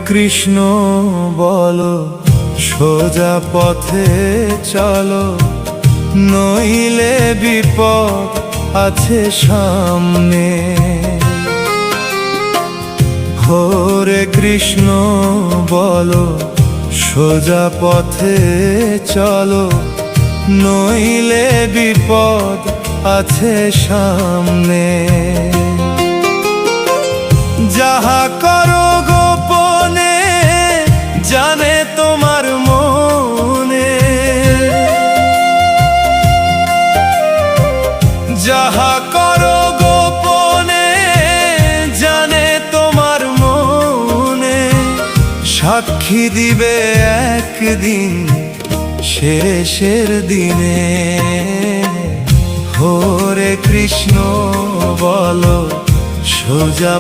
কৃষ্ণ বলো সোজা পথে চলো, নইলে বিপদ আছে সামনে। হরে কৃষ্ণ বলো সোজা পথে চলো, নইলে বিপদ আছে সামনে। যাহা করো গোপনে জানে তোমার মনে, যাহা করো গোপনে জানে তোমার মনে। সাক্ষী দিবে একদিন শেষের দিনে। হরে কৃষ্ণ বলো সোজা